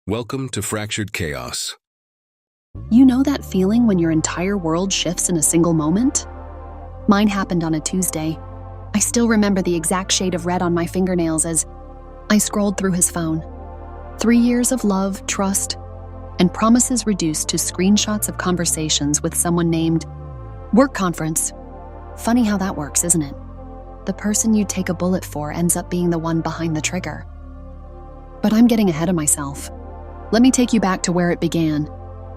Welcome to Fractured Chaos. You know that feeling when your entire world shifts in a single moment? Mine happened on a Tuesday. I still remember the exact shade of red on my fingernails as I scrolled through his phone. 3 years of love, trust, and promises reduced to screenshots of conversations with someone named Work Conference. Funny how that works, isn't it? The person you take a bullet for ends up being the one behind the trigger. But I'm getting ahead of myself. Let me take you back to where it began,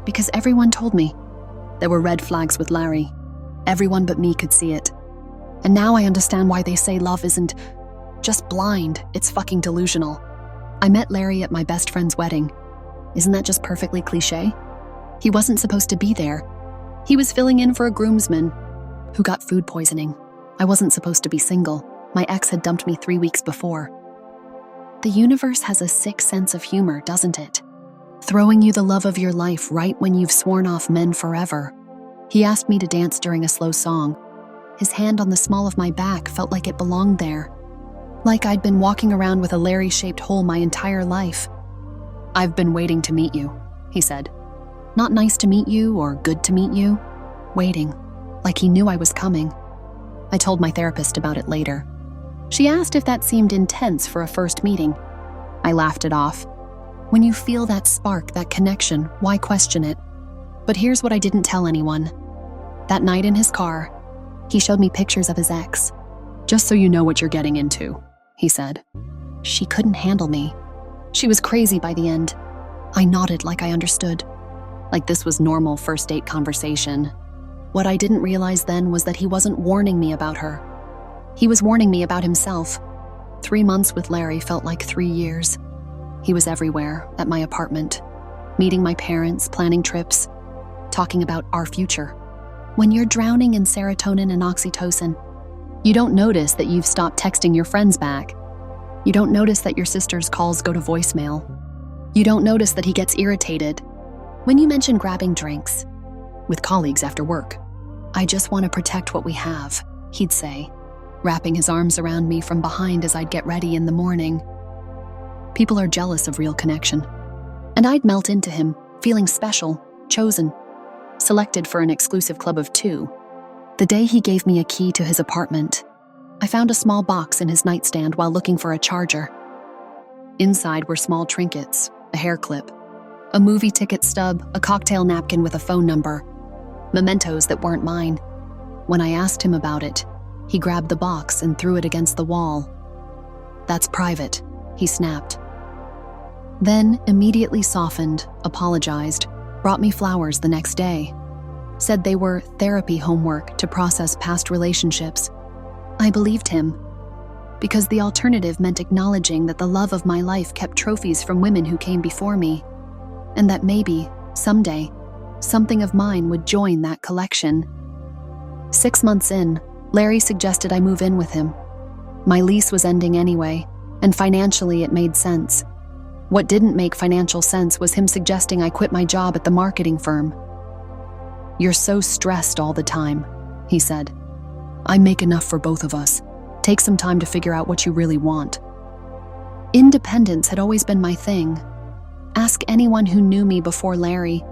because everyone told me there were red flags with Larry. Everyone but me could see it. And now I understand why they say love isn't just blind, it's fucking delusional. I met Larry at my best friend's wedding. Isn't that just perfectly cliche? He wasn't supposed to be there. He was filling in for a groomsman who got food poisoning. I wasn't supposed to be single. My ex had dumped me 3 weeks before. The universe has a sick sense of humor, doesn't it? Throwing you the love of your life right when you've sworn off men forever. He asked me to dance during a slow song. His hand on the small of my back felt like it belonged there. Like I'd been walking around with a Larry-shaped hole my entire life. "I've been waiting to meet you," he said. Not nice to meet you or good to meet you. Waiting, like he knew I was coming. I told my therapist about it later. She asked if that seemed intense for a first meeting. I laughed it off. When you feel that spark, that connection, why question it? But here's what I didn't tell anyone. That night in his car, he showed me pictures of his ex. "Just so you know what you're getting into," he said. She couldn't handle me. She was crazy by the end. I nodded like I understood. Like this was normal first date conversation. What I didn't realize then was that he wasn't warning me about her. He was warning me about himself. 3 months with Larry felt like 3 years. He was everywhere, at my apartment, meeting my parents, planning trips, talking about our future. When you're drowning in serotonin and oxytocin, you don't notice that you've stopped texting your friends back. You don't notice that your sister's calls go to voicemail. You don't notice that he gets irritated when you mention grabbing drinks with colleagues after work. "I just want to protect what we have," he'd say, wrapping his arms around me from behind as I'd get ready in the morning. People are jealous of real connection. And I'd melt into him, feeling special, chosen, selected for an exclusive club of 2. The day he gave me a key to his apartment, I found a small box in his nightstand while looking for a charger. Inside were small trinkets, a hair clip, a movie ticket stub, a cocktail napkin with a phone number, mementos that weren't mine. When I asked him about it, he grabbed the box and threw it against the wall. "That's private," he snapped. Then immediately softened, apologized, brought me flowers the next day. Said they were therapy homework to process past relationships. I believed him, because the alternative meant acknowledging that the love of my life kept trophies from women who came before me, and that maybe, someday, something of mine would join that collection. 6 months in, Larry suggested I move in with him. My lease was ending anyway, and financially it made sense. What didn't make financial sense was him suggesting I quit my job at the marketing firm. "You're so stressed all the time," he said. "I make enough for both of us. Take some time to figure out what you really want." Independence had always been my thing. Ask anyone who knew me before Larry.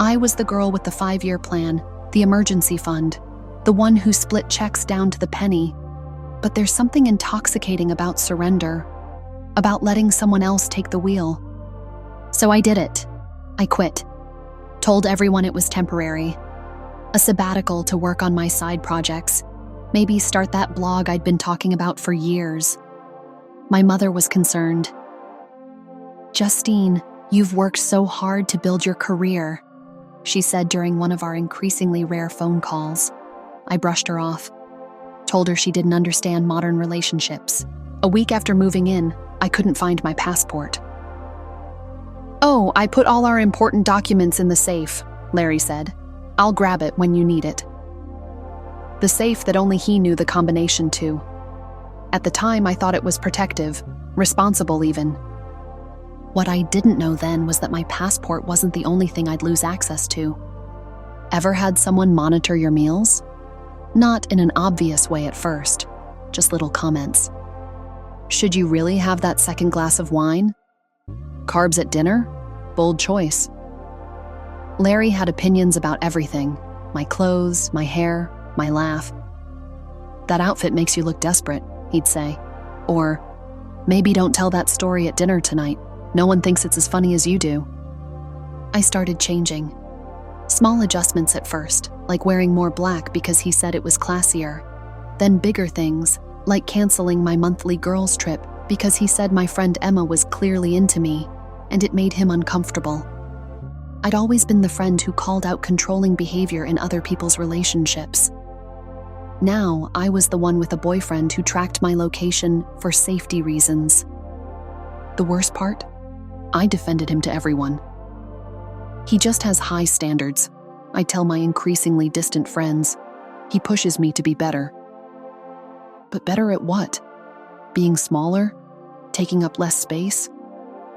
I was the girl with the 5-year plan, the emergency fund, the one who split checks down to the penny. But there's something intoxicating about surrender, about letting someone else take the wheel. So I did it. I quit. Told everyone it was temporary. A sabbatical to work on my side projects. Maybe start that blog I'd been talking about for years. My mother was concerned. "Justine, you've worked so hard to build your career," she said during one of our increasingly rare phone calls. I brushed her off. Told her she didn't understand modern relationships. A week after moving in, I couldn't find my passport. "Oh, I put all our important documents in the safe," Larry said. "I'll grab it when you need it." The safe that only he knew the combination to. At the time, I thought it was protective, responsible even. What I didn't know then was that my passport wasn't the only thing I'd lose access to. Ever had someone monitor your meals? Not in an obvious way at first, just little comments. "Should you really have that second glass of wine? Carbs at dinner? bold choice. Larry had opinions about everything: my clothes, my hair, my laugh. "That outfit makes you look desperate," he'd say. Or, "Maybe don't tell that story at dinner tonight. No one thinks it's as funny as you do." I started changing. Small adjustments at first, like wearing more black because he said it was classier. Then bigger things, like canceling my monthly girls' trip because he said my friend Emma was clearly into me, and it made him uncomfortable. I'd always been the friend who called out controlling behavior in other people's relationships. Now, I was the one with a boyfriend who tracked my location for safety reasons. The worst part? I defended him to everyone. "He just has high standards," I tell my increasingly distant friends. "He pushes me to be better." But better at what? Being smaller? Taking up less space?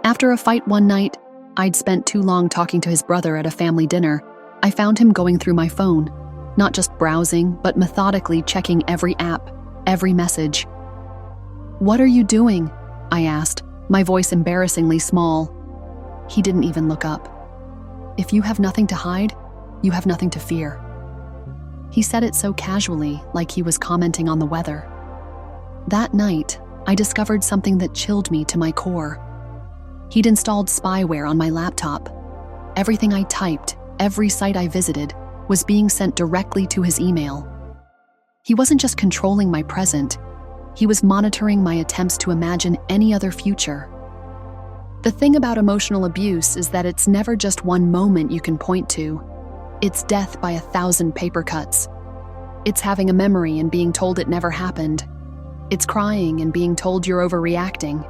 After a fight one night, I'd spent too long talking to his brother at a family dinner. I found him going through my phone, not just browsing, but methodically checking every app, every message. "What are you doing?" I asked, my voice embarrassingly small. He didn't even look up. "If you have nothing to hide, you have nothing to fear." He said it so casually, like he was commenting on the weather. That night, I discovered something that chilled me to my core. He'd installed spyware on my laptop. Everything I typed, every site I visited, was being sent directly to his email. He wasn't just controlling my present, he was monitoring my attempts to imagine any other future. The thing about emotional abuse is that it's never just one moment you can point to. It's death by 1,000 paper cuts. It's having a memory and being told it never happened. It's crying and being told you're overreacting.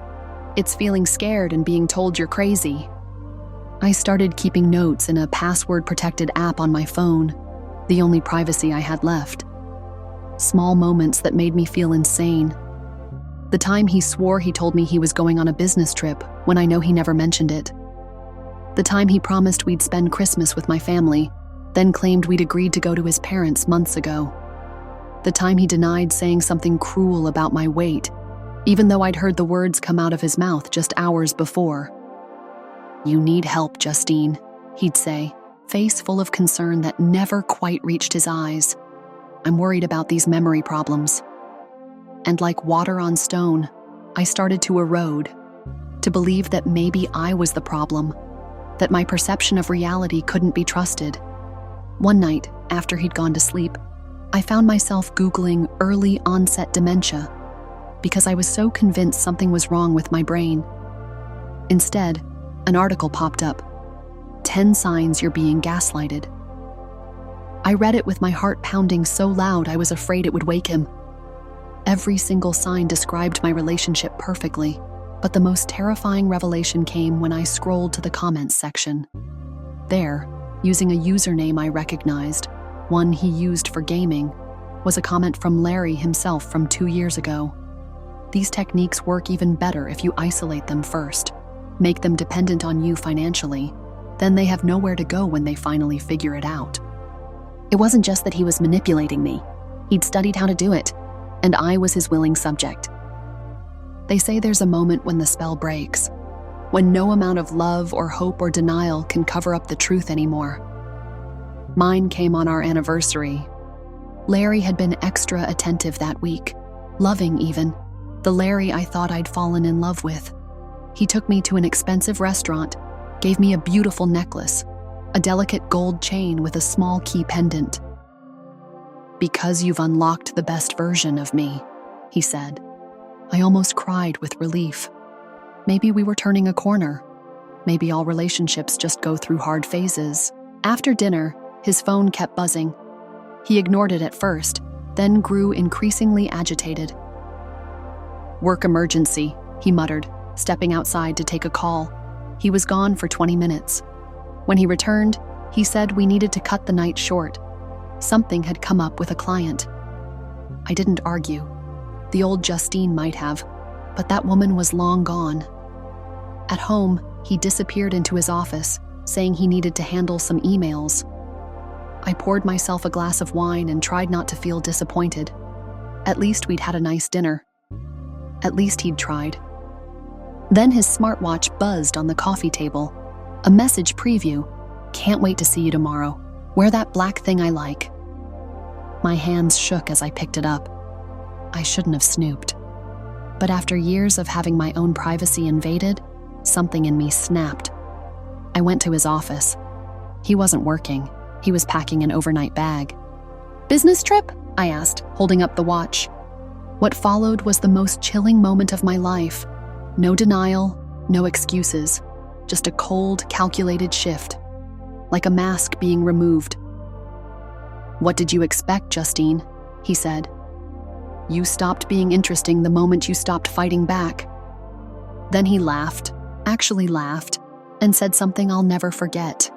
It's feeling scared and being told you're crazy. I started keeping notes in a password-protected app on my phone, the only privacy I had left. Small moments that made me feel insane. The time he swore he told me he was going on a business trip when I know he never mentioned it. The time he promised we'd spend Christmas with my family, then claimed we'd agreed to go to his parents months ago. The time he denied saying something cruel about my weight, even though I'd heard the words come out of his mouth just hours before. "You need help, Justine," he'd say, face full of concern that never quite reached his eyes. "I'm worried about these memory problems." And like water on stone, I started to erode, to believe that maybe I was the problem, that my perception of reality couldn't be trusted. One night, after he'd gone to sleep, I found myself Googling early onset dementia because I was so convinced something was wrong with my brain. Instead, an article popped up, 10 signs you're being gaslighted. I read it with my heart pounding so loud I was afraid it would wake him. Every single sign described my relationship perfectly, but the most terrifying revelation came when I scrolled to the comments section. There, using a username I recognized, one he used for gaming, was a comment from Larry himself from 2 years ago. These techniques work even better if you isolate them first, make them dependent on you financially, then they have nowhere to go when they finally figure it out. It wasn't just that he was manipulating me. He'd studied how to do it, and I was his willing subject. They say there's a moment when the spell breaks, when no amount of love or hope or denial can cover up the truth anymore. Mine came on our anniversary. Larry had been extra attentive that week, loving even, the Larry I thought I'd fallen in love with. He took me to an expensive restaurant, gave me a beautiful necklace, a delicate gold chain with a small key pendant. "Because you've unlocked the best version of me," he said. I almost cried with relief. Maybe we were turning a corner. Maybe all relationships just go through hard phases. After dinner, his phone kept buzzing. He ignored it at first, then grew increasingly agitated. "Work emergency," he muttered, stepping outside to take a call. He was gone for 20 minutes. When he returned, he said we needed to cut the night short. Something had come up with a client. I didn't argue. The old Justine might have, but that woman was long gone. At home, he disappeared into his office, saying he needed to handle some emails. I poured myself a glass of wine and tried not to feel disappointed. At least we'd had a nice dinner. At least he'd tried. Then his smartwatch buzzed on the coffee table. A message preview. Can't wait to see you tomorrow. Wear that black thing I like. My hands shook as I picked it up. I shouldn't have snooped. But after years of having my own privacy invaded, something in me snapped. I went to his office. He wasn't working. He was packing an overnight bag. "Business trip?" I asked, holding up the watch. What followed was the most chilling moment of my life. No denial, no excuses, just a cold, calculated shift, like a mask being removed. "What did you expect, Justine?" he said. "You stopped being interesting the moment you stopped fighting back." Then he laughed, actually laughed, and said something I'll never forget.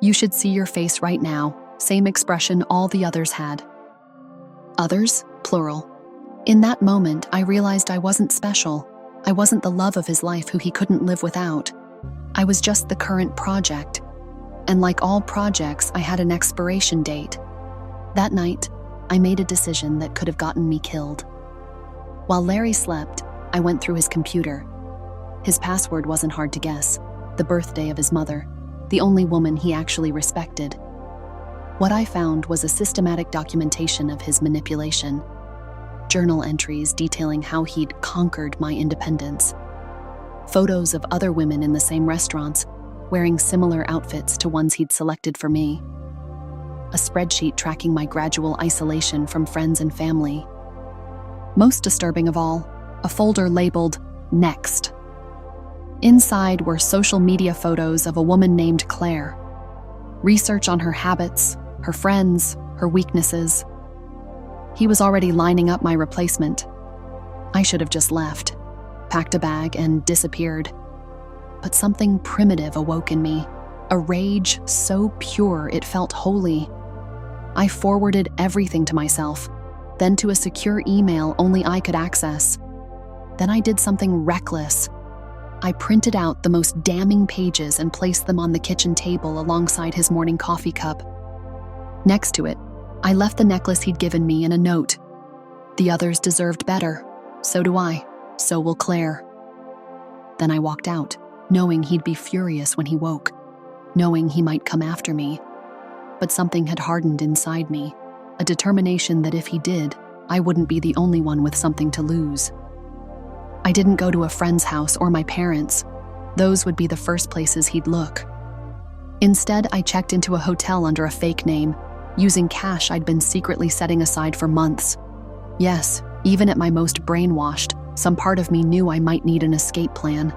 "You should see your face right now," same expression all the others had. Others, plural. In that moment, I realized I wasn't special. I wasn't the love of his life who he couldn't live without. I was just the current project. And like all projects, I had an expiration date. That night, I made a decision that could have gotten me killed. While Larry slept, I went through his computer. His password wasn't hard to guess: the birthday of his mother, the only woman he actually respected. What I found was a systematic documentation of his manipulation. Journal entries detailing how he'd conquered my independence. Photos of other women in the same restaurants, wearing similar outfits to ones he'd selected for me. A spreadsheet tracking my gradual isolation from friends and family. Most disturbing of all, a folder labeled Next. Inside were social media photos of a woman named Claire. Research on her habits, her friends, her weaknesses. He was already lining up my replacement. I should have just left, packed a bag, and disappeared. But something primitive awoke in me, a rage so pure it felt holy. I forwarded everything to myself, then to a secure email only I could access. Then I did something reckless. I printed out the most damning pages and placed them on the kitchen table alongside his morning coffee cup. Next to it, I left the necklace he'd given me and a note. "The others deserved better. So do I. So will Claire." Then I walked out, knowing he'd be furious when he woke, knowing he might come after me. But something had hardened inside me, a determination that if he did, I wouldn't be the only one with something to lose. I didn't go to a friend's house or my parents'. Those would be the first places he'd look. Instead, I checked into a hotel under a fake name, using cash I'd been secretly setting aside for months. Yes, even at my most brainwashed, some part of me knew I might need an escape plan.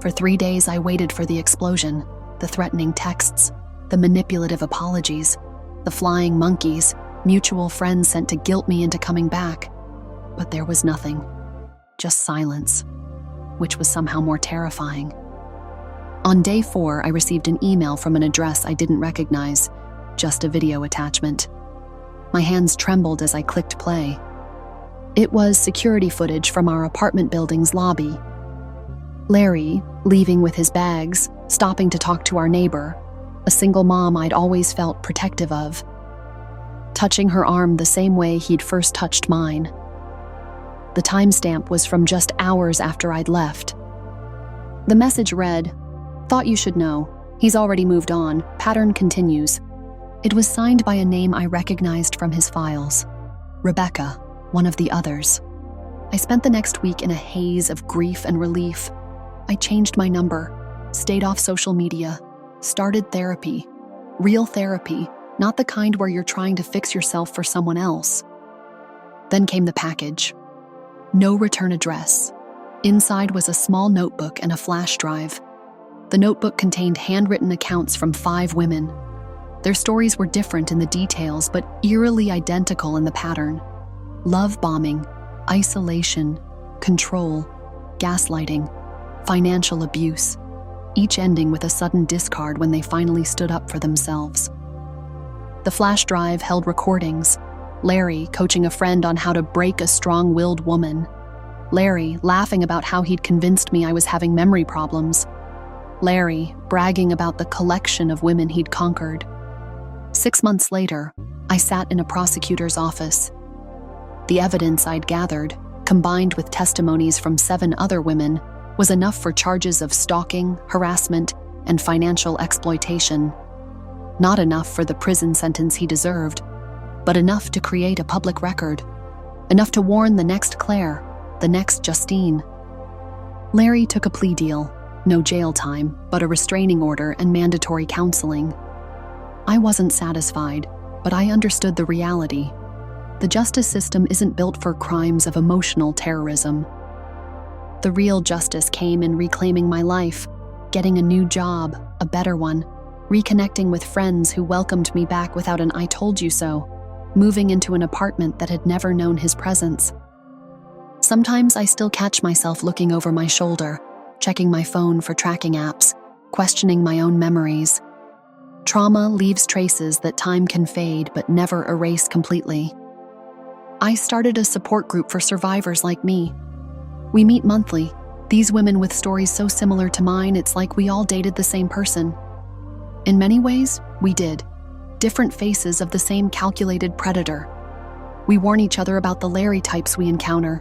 For 3 days, I waited for the explosion, the threatening texts, the manipulative apologies, the flying monkeys, mutual friends sent to guilt me into coming back. But there was nothing, just silence, which was somehow more terrifying. On day 4, I received an email from an address I didn't recognize, just a video attachment. My hands trembled as I clicked play. It was security footage from our apartment building's lobby. Larry, leaving with his bags, stopping to talk to our neighbor, a single mom I'd always felt protective of, touching her arm the same way he'd first touched mine. The timestamp was from just hours after I'd left. The message read, "Thought you should know. He's already moved on. Pattern continues." It was signed by a name I recognized from his files. Rebecca, one of the others. I spent the next week in a haze of grief and relief. I changed my number, stayed off social media, started therapy. Real therapy, not the kind where you're trying to fix yourself for someone else. Then came the package. No return address. Inside was a small notebook and a flash drive. The notebook contained handwritten accounts from 5 women. Their stories were different in the details, but eerily identical in the pattern. Love bombing, isolation, control, gaslighting, financial abuse, each ending with a sudden discard when they finally stood up for themselves. The flash drive held recordings. Larry coaching a friend on how to break a strong-willed woman. Larry laughing about how he'd convinced me I was having memory problems. Larry bragging about the collection of women he'd conquered. 6 months later, I sat in a prosecutor's office. The evidence I'd gathered, combined with testimonies from 7 other women, was enough for charges of stalking, harassment, and financial exploitation. Not enough for the prison sentence he deserved, but enough to create a public record. Enough to warn the next Claire, the next Justine. Larry took a plea deal, no jail time, but a restraining order and mandatory counseling. I wasn't satisfied, but I understood the reality. The justice system isn't built for crimes of emotional terrorism. The real justice came in reclaiming my life, getting a new job, a better one, reconnecting with friends who welcomed me back without an "I told you so," moving into an apartment that had never known his presence. Sometimes I still catch myself looking over my shoulder, checking my phone for tracking apps, questioning my own memories. Trauma leaves traces that time can fade but never erase completely. I started a support group for survivors like me. We meet monthly, these women with stories so similar to mine it's like we all dated the same person. In many ways, we did. Different faces of the same calculated predator. We warn each other about the Larry types we encounter.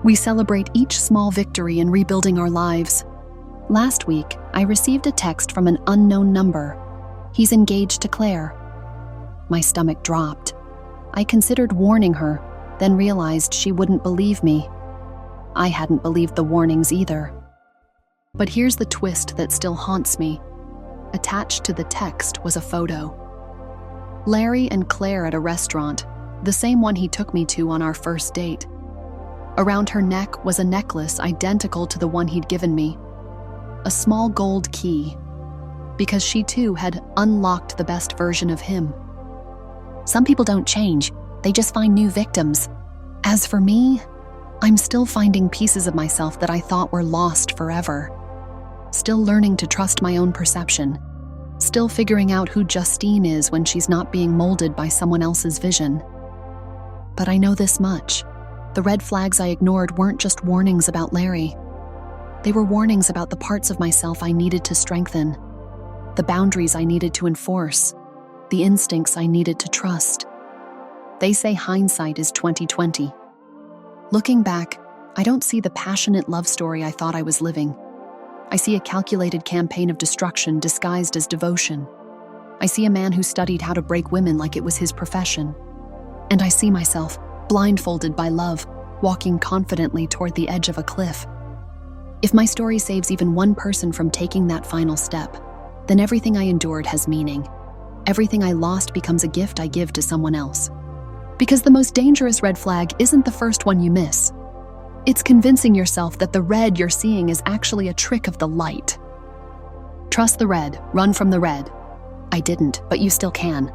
We celebrate each small victory in rebuilding our lives. Last week, I received a text from an unknown number. He's engaged to Claire. My stomach dropped. I considered warning her, then realized she wouldn't believe me. I hadn't believed the warnings either. But here's the twist that still haunts me. Attached to the text was a photo. Larry and Claire at a restaurant, the same one he took me to on our first date. Around her neck was a necklace identical to the one he'd given me. A small gold key, because she too had unlocked the best version of him. Some people don't change, they just find new victims. As for me, I'm still finding pieces of myself that I thought were lost forever. Still learning to trust my own perception. Still figuring out who Justine is when she's not being molded by someone else's vision. But I know this much. The red flags I ignored weren't just warnings about Larry. They were warnings about the parts of myself I needed to strengthen, the boundaries I needed to enforce, the instincts I needed to trust. They say hindsight is 20/20. Looking back, I don't see the passionate love story I thought I was living. I see a calculated campaign of destruction disguised as devotion. I see a man who studied how to break women like it was his profession. And I see myself, blindfolded by love, walking confidently toward the edge of a cliff. If my story saves even one person from taking that final step, then everything I endured has meaning. Everything I lost becomes a gift I give to someone else. Because the most dangerous red flag isn't the first one you miss. It's convincing yourself that the red you're seeing is actually a trick of the light. Trust the red, run from the red. I didn't, but you still can.